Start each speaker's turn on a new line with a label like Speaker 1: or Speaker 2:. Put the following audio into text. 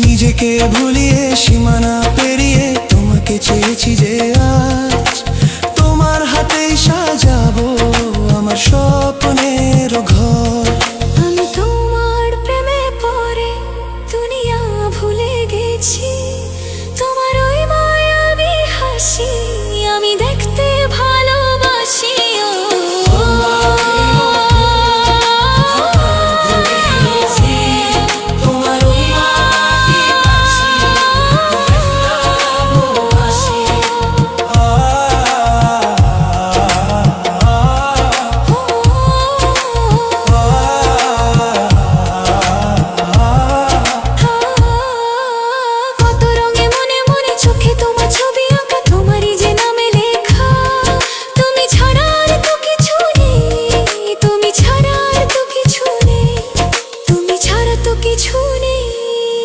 Speaker 1: নিজেকে ভুলিয়ে সীমানা পেরিয়ে তোমাকে চেয়েছি যে আজ তোমার হাতেই সাজাবো আমার স্বপ্নের ঘর।
Speaker 2: আমি তোমার প্রেমে পড়ে দুনিয়া ভুলে গেছি।